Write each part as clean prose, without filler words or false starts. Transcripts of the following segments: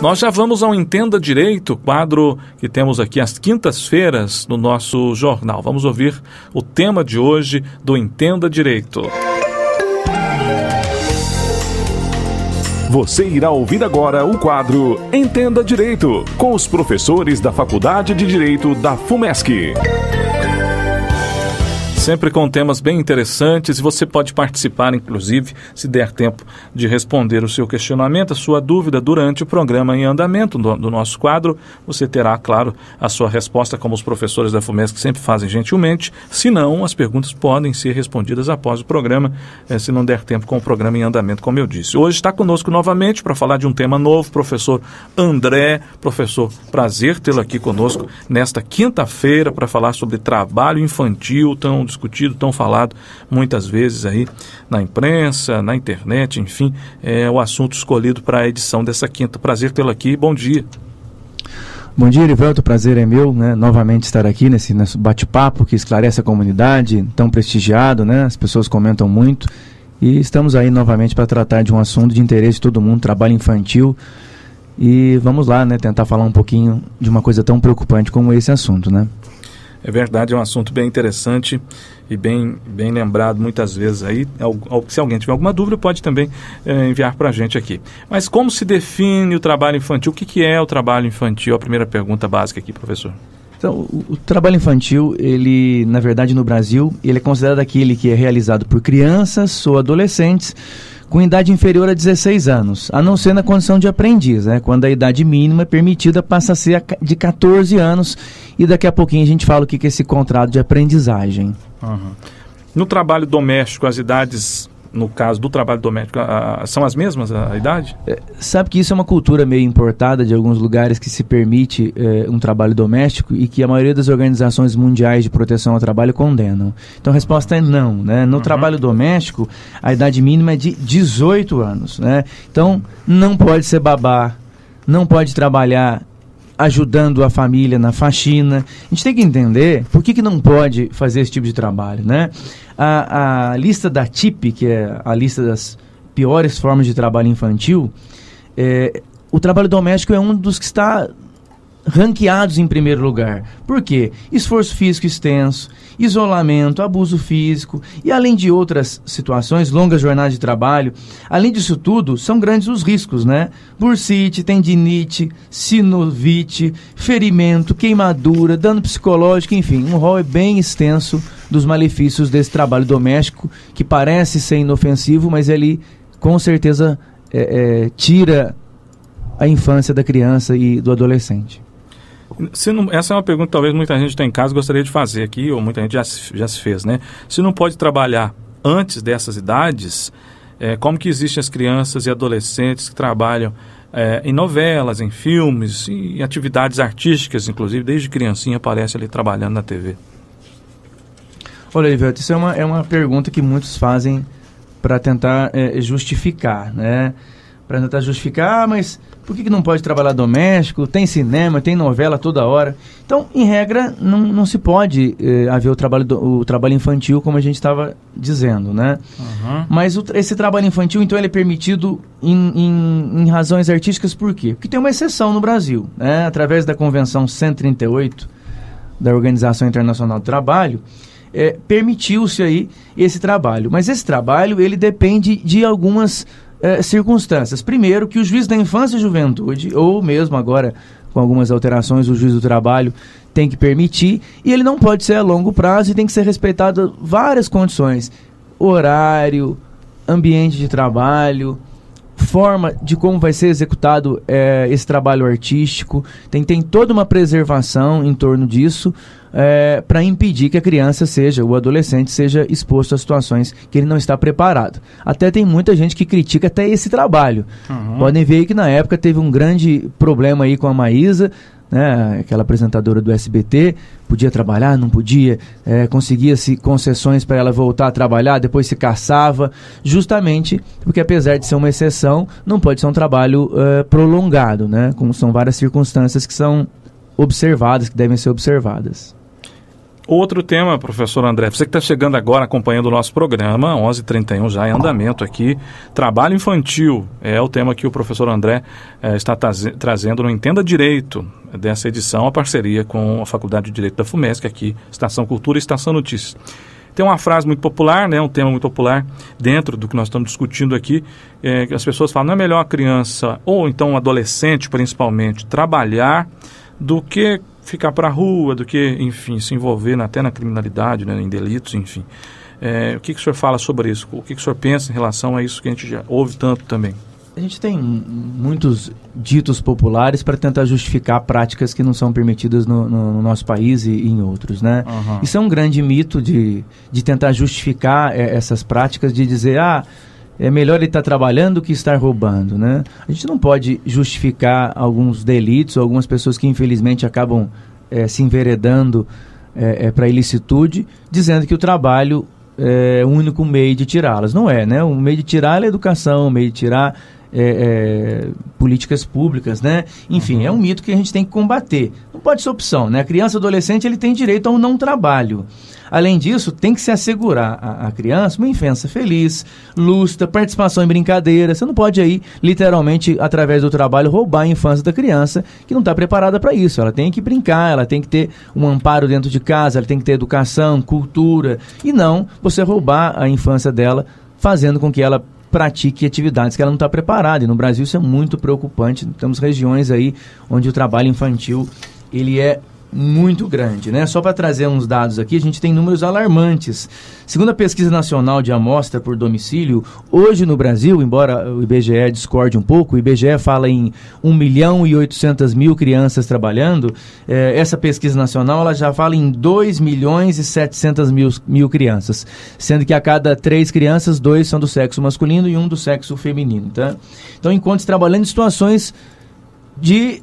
Nós já vamos ao Entenda Direito, quadro que temos aqui às quintas-feiras no nosso jornal. Vamos ouvir o tema de hoje do Entenda Direito. Você irá ouvir agora o quadro Entenda Direito, com os professores da Faculdade de Direito da FUMESC. Sempre com temas bem interessantes, e você pode participar, inclusive, se der tempo de responder o seu questionamento, a sua dúvida durante o programa em andamento do nosso quadro. Você terá, claro, a sua resposta, como os professores da FUMESC sempre fazem gentilmente. Se não, as perguntas podem ser respondidas após o programa, se não der tempo com o programa em andamento, como eu disse. Hoje está conosco novamente para falar de um tema novo, professor André. Professor, prazer tê-lo aqui conosco nesta quinta-feira para falar sobre trabalho infantil, tão discutido, tão falado muitas vezes aí na imprensa, na internet, enfim, é o assunto escolhido para a edição dessa quinta. Prazer tê-lo aqui, bom dia. Bom dia, Erivelto, o prazer é meu, né, novamente estar aqui nesse bate-papo que esclarece a comunidade, tão prestigiado, né, as pessoas comentam muito, e estamos aí novamente para tratar de um assunto de interesse de todo mundo, trabalho infantil, e vamos lá, né, tentar falar um pouquinho de uma coisa tão preocupante como esse assunto, né. É verdade, é um assunto bem interessante e bem lembrado muitas vezes aí. Se alguém tiver alguma dúvida, pode também enviar para a gente aqui. Mas como se define o trabalho infantil? O que é o trabalho infantil? A primeira pergunta básica aqui, professor. Então, o trabalho infantil, ele, na verdade, no Brasil, ele é considerado aquele que é realizado por crianças ou adolescentes com idade inferior a 16 anos, a não ser na condição de aprendiz, né? Quando a idade mínima permitida passa a ser de 14 anos, e daqui a pouquinho a gente fala o que é esse contrato de aprendizagem. Uhum. No trabalho doméstico, as idades, no caso do trabalho doméstico, são as mesmas, a idade? Sabe que isso é uma cultura meio importada de alguns lugares que se permite um trabalho doméstico e que a maioria das organizações mundiais de proteção ao trabalho condenam. Então a resposta é não, né? No trabalho doméstico, a idade mínima é de 18 anos, né? Então não pode ser babá, não pode trabalhar ajudando a família na faxina. A gente tem que entender por que não pode fazer esse tipo de trabalho, né? A lista da TIP, que é a lista das piores formas de trabalho infantil, o trabalho doméstico é um dos que está ranqueados em primeiro lugar. Por quê? Esforço físico extenso, isolamento, abuso físico e, além de outras situações, longas jornadas de trabalho. Além disso tudo, são grandes os riscos, né? Bursite, tendinite, sinovite, ferimento, queimadura, dano psicológico, enfim, um rol bem extenso dos malefícios desse trabalho doméstico, que parece ser inofensivo, mas ele com certeza tira a infância da criança e do adolescente. Essa é uma pergunta que talvez muita gente tem em casa gostaria de fazer aqui, ou muita gente já se fez, né? Se não pode trabalhar antes dessas idades, como que existem as crianças e adolescentes que trabalham em novelas, em filmes, em atividades artísticas, inclusive, desde criancinha aparece ali trabalhando na TV? Olha, Elivelto, isso é uma pergunta que muitos fazem para tentar justificar, né? Para tentar justificar, mas por que não pode trabalhar doméstico? Tem cinema, tem novela toda hora. Então, em regra, não se pode haver o trabalho infantil, como a gente estava dizendo, né? Uhum. Mas esse trabalho infantil, então, ele é permitido em razões artísticas, por quê? Porque tem uma exceção no Brasil, né? Através da Convenção 138 da Organização Internacional do Trabalho, permitiu-se aí esse trabalho. Mas esse trabalho, ele depende de algumas circunstâncias. Primeiro, que o juiz da infância e juventude, ou mesmo agora com algumas alterações, o juiz do trabalho tem que permitir, e ele não pode ser a longo prazo e tem que ser respeitado várias condições: horário, ambiente de trabalho, forma de como vai ser executado esse trabalho artístico. Tem toda uma preservação em torno disso, para impedir que a criança o adolescente seja exposto a situações que ele não está preparado. Até tem muita gente que critica até esse trabalho. Uhum. Podem ver aí que na época teve um grande problema aí com a Maísa, né, aquela apresentadora do SBT, podia trabalhar, não podia, conseguia-se concessões para ela voltar a trabalhar, depois se caçava, justamente porque, apesar de ser uma exceção, não pode ser um trabalho prolongado, né, como são várias circunstâncias que são observadas, que devem ser observadas. Outro tema, professor André, você que está chegando agora acompanhando o nosso programa, 11h31 já em andamento aqui, trabalho infantil é o tema que o professor André está trazendo no Entenda Direito, dessa edição, a parceria com a Faculdade de Direito da FUMESC, aqui, Estação Cultura e Estação Notícias. Tem uma frase muito popular, né, um tema muito popular dentro do que nós estamos discutindo aqui, que as pessoas falam, não é melhor a criança, ou então um adolescente principalmente, trabalhar do que ficar para a rua, do que, enfim, se envolver até na criminalidade, né, em delitos, enfim. O que o senhor fala sobre isso? O que o senhor pensa em relação a isso que a gente já ouve tanto também? A gente tem muitos ditos populares para tentar justificar práticas que não são permitidas no nosso país e em outros, né? Uhum. Isso é um grande mito de tentar justificar essas práticas, de dizer, é melhor ele estar trabalhando do que estar roubando, né? A gente não pode justificar alguns delitos, algumas pessoas que infelizmente acabam se enveredando para a ilicitude, dizendo que o trabalho é o único meio de tirá-las. Não é, né? O meio de tirar é a educação, o meio de tirar políticas públicas, né? Enfim, é um mito que a gente tem que combater. Não pode ser opção, né? A criança e adolescente, ele tem direito a um não trabalho. Além disso, tem que se assegurar a criança uma infância feliz, lúcida, participação em brincadeira. Você não pode aí, literalmente, através do trabalho, roubar a infância da criança que não está preparada para isso. Ela tem que brincar, ela tem que ter um amparo dentro de casa, ela tem que ter educação, cultura, e não você roubar a infância dela, fazendo com que ela pratique atividades que ela não está preparada. E no Brasil isso é muito preocupante. Temos regiões aí onde o trabalho infantil ele é muito grande, né? Só para trazer uns dados aqui, a gente tem números alarmantes. Segundo a Pesquisa Nacional de Amostra por Domicílio, hoje no Brasil, embora o IBGE discorde um pouco, o IBGE fala em 1.800.000 crianças trabalhando, essa pesquisa nacional ela já fala em 2.700.000 crianças, sendo que a cada 3 crianças, 2 são do sexo masculino e 1 do sexo feminino, tá? Então, enquanto trabalhando em situações de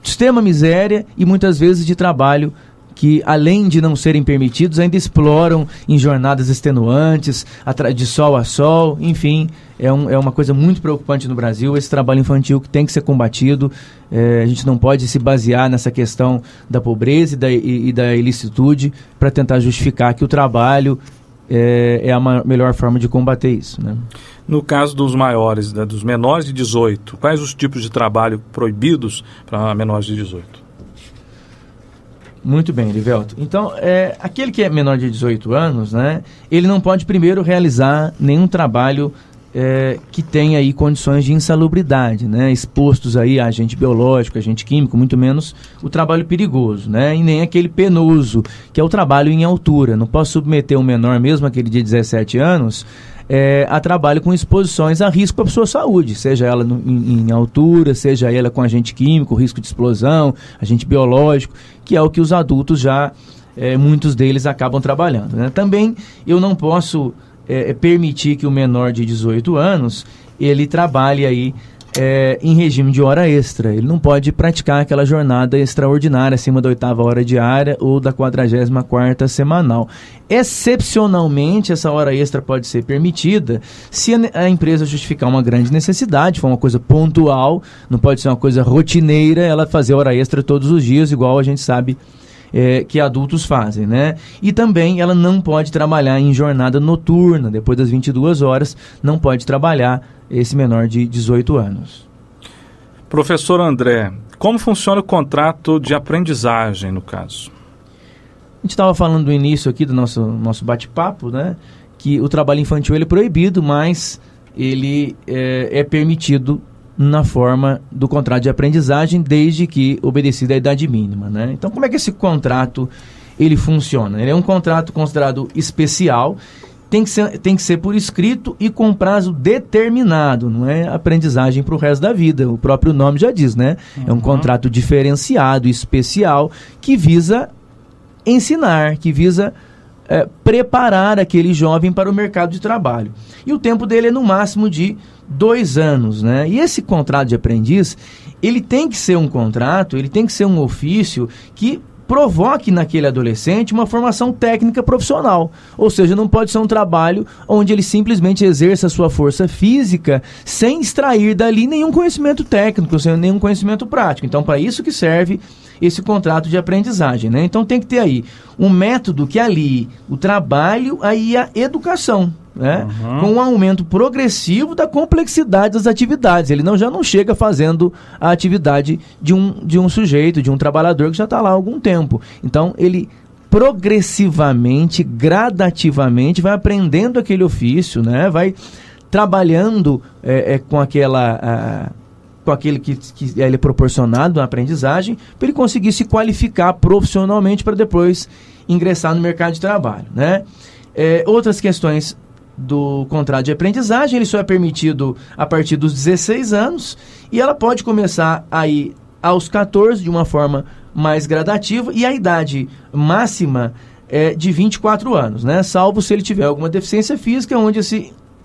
extrema miséria e muitas vezes de trabalho que, além de não serem permitidos, ainda exploram em jornadas extenuantes, de sol a sol, enfim, é uma coisa muito preocupante no Brasil, esse trabalho infantil que tem que ser combatido. A gente não pode se basear nessa questão da pobreza e da ilicitude para tentar justificar que o trabalho é a melhor forma de combater isso, né? No caso dos maiores, né, dos menores de 18, quais os tipos de trabalho proibidos para menores de 18? Muito bem, Erivelto. Então, aquele que é menor de 18 anos, né, ele não pode primeiro realizar nenhum trabalho que tenha aí condições de insalubridade, né, expostos aí a agente biológico, agente químico, muito menos o trabalho perigoso, né, e nem aquele penoso, que é o trabalho em altura. Não posso submeter um menor, mesmo aquele de 17 anos, a trabalho com exposições a risco para a sua saúde, seja ela em altura, seja ela com agente químico, risco de explosão, agente biológico, que é o que os adultos já, muitos deles acabam trabalhando, né? Também eu não posso permitir que o menor de 18 anos, ele trabalhe aí em regime de hora extra. Ele não pode praticar aquela jornada extraordinária acima da 8ª hora diária ou da 44ª semanal. Excepcionalmente, essa hora extra pode ser permitida se a empresa justificar uma grande necessidade, for uma coisa pontual, não pode ser uma coisa rotineira, ela fazer hora extra todos os dias, igual a gente sabe que adultos fazem, né? E também ela não pode trabalhar em jornada noturna, depois das 22 horas, não pode trabalhar esse menor de 18 anos. Professor André, como funciona o contrato de aprendizagem no caso? A gente estava falando no início aqui do nosso bate-papo, né? Que o trabalho infantil ele é proibido, mas ele é permitido na forma do contrato de aprendizagem, desde que obedecida a idade mínima, né? Então, como é que esse contrato ele funciona? Ele é um contrato considerado especial, tem que ser por escrito e com prazo determinado, não é aprendizagem para o resto da vida, o próprio nome já diz, né? Uhum. É um contrato diferenciado, especial, que visa ensinar, que visa preparar aquele jovem para o mercado de trabalho. E o tempo dele é no máximo de 2 anos, né? E esse contrato de aprendiz, ele tem que ser um contrato, ele tem que ser um ofício que provoque naquele adolescente uma formação técnica profissional. Ou seja, não pode ser um trabalho onde ele simplesmente exerça a sua força física sem extrair dali nenhum conhecimento técnico, sem nenhum conhecimento prático. Então, para isso que serve esse contrato de aprendizagem, né? Então tem que ter aí um método que alie o trabalho aí a educação, né? Com um aumento progressivo da complexidade das atividades. Ele já não chega fazendo a atividade de um sujeito, de um trabalhador que já está lá há algum tempo. Então ele progressivamente, gradativamente vai aprendendo aquele ofício, né? Vai trabalhando com aquele que ele é proporcionado na aprendizagem, para ele conseguir se qualificar profissionalmente para depois ingressar no mercado de trabalho, né? Outras questões do contrato de aprendizagem, ele só é permitido a partir dos 16 anos e ela pode começar aí aos 14 de uma forma mais gradativa, e a idade máxima é de 24 anos, né? Salvo se ele tiver alguma deficiência física, onde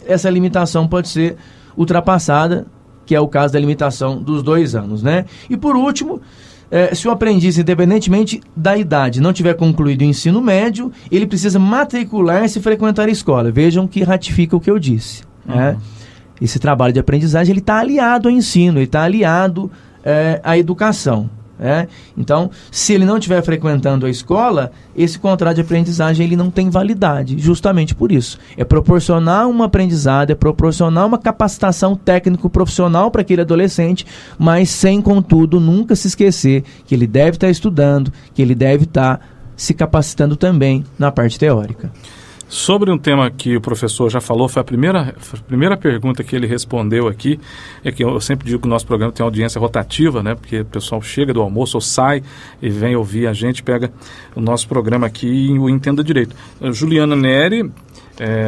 essa limitação pode ser ultrapassada, que é o caso da limitação dos 2 anos, né? E por último, se o aprendiz, independentemente da idade, não tiver concluído o ensino médio, ele precisa matricular-se e frequentar a escola. Vejam que ratifica o que eu disse, né? Esse trabalho de aprendizagem, ele está aliado ao ensino, ele está aliado à educação. Então, se ele não estiver frequentando a escola, esse contrato de aprendizagem ele não tem validade, justamente por isso. É proporcionar uma aprendizado, é proporcionar uma capacitação técnico-profissional para aquele adolescente, mas sem, contudo, nunca se esquecer que ele deve estar estudando, que ele deve estar se capacitando também na parte teórica. Sobre um tema que o professor já falou, foi a primeira pergunta que ele respondeu aqui, é que eu sempre digo que o nosso programa tem audiência rotativa, né? Porque o pessoal chega do almoço ou sai e vem ouvir a gente, pega o nosso programa aqui e o Entenda Direito. Juliana Neri,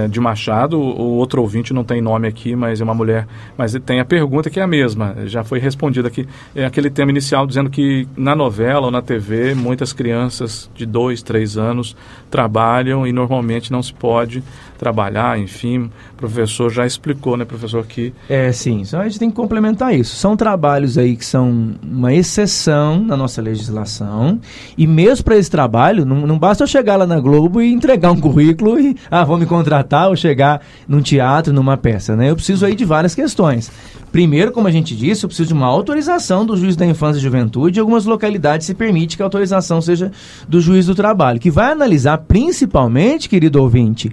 de Machado, o outro ouvinte não tem nome aqui, mas é uma mulher, mas tem a pergunta que é a mesma, já foi respondida aqui, é aquele tema inicial dizendo que na novela ou na TV muitas crianças de 2, 3 anos trabalham e normalmente não se pode trabalhar, enfim, o professor já explicou, né, professor, que... Sim, só a gente tem que complementar isso. São trabalhos aí que são uma exceção na nossa legislação, e mesmo para esse trabalho, não basta eu chegar lá na Globo e entregar um currículo e, vão me contratar ou chegar num teatro, numa peça, né? Eu preciso aí de várias questões. Primeiro, como a gente disse, eu preciso de uma autorização do juiz da infância e juventude, e algumas localidades se permite que a autorização seja do juiz do trabalho, que vai analisar principalmente, querido ouvinte,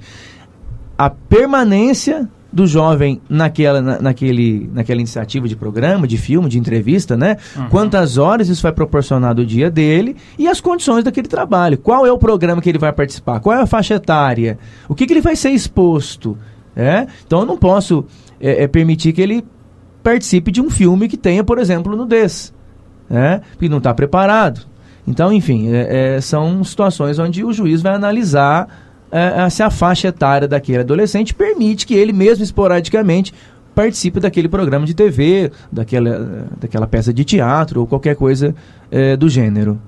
a permanência do jovem naquela iniciativa de programa, de filme, de entrevista, né? Quantas horas isso vai proporcionar do dia dele e as condições daquele trabalho. Qual é o programa que ele vai participar? Qual é a faixa etária? O que ele vai ser exposto? Então eu não posso permitir que ele participe de um filme que tenha, por exemplo, nudez, porque não está preparado. Então, enfim, são situações onde o juiz vai analisar se a faixa etária daquele adolescente permite que ele mesmo esporadicamente participe daquele programa de TV, daquela peça de teatro ou qualquer coisa do gênero.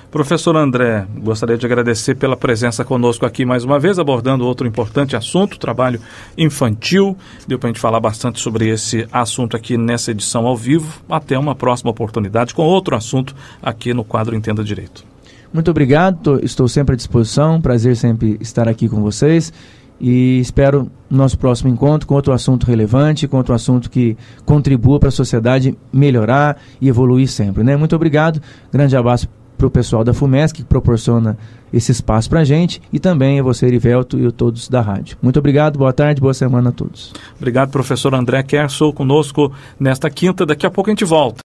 Professor André, gostaria de agradecer pela presença conosco aqui mais uma vez, abordando outro importante assunto, trabalho infantil. Deu para a gente falar bastante sobre esse assunto aqui nessa edição ao vivo. Até uma próxima oportunidade com outro assunto aqui no quadro Entenda Direito. Muito obrigado, estou sempre à disposição, prazer sempre estar aqui com vocês e espero nosso próximo encontro com outro assunto relevante, com outro assunto que contribua para a sociedade melhorar e evoluir sempre, né? Muito obrigado, grande abraço para o pessoal da FUMESC que proporciona esse espaço para a gente e também a você, Erivelto, e a todos da rádio. Muito obrigado, boa tarde, boa semana a todos. Obrigado, professor André Kersol, conosco nesta quinta, daqui a pouco a gente volta.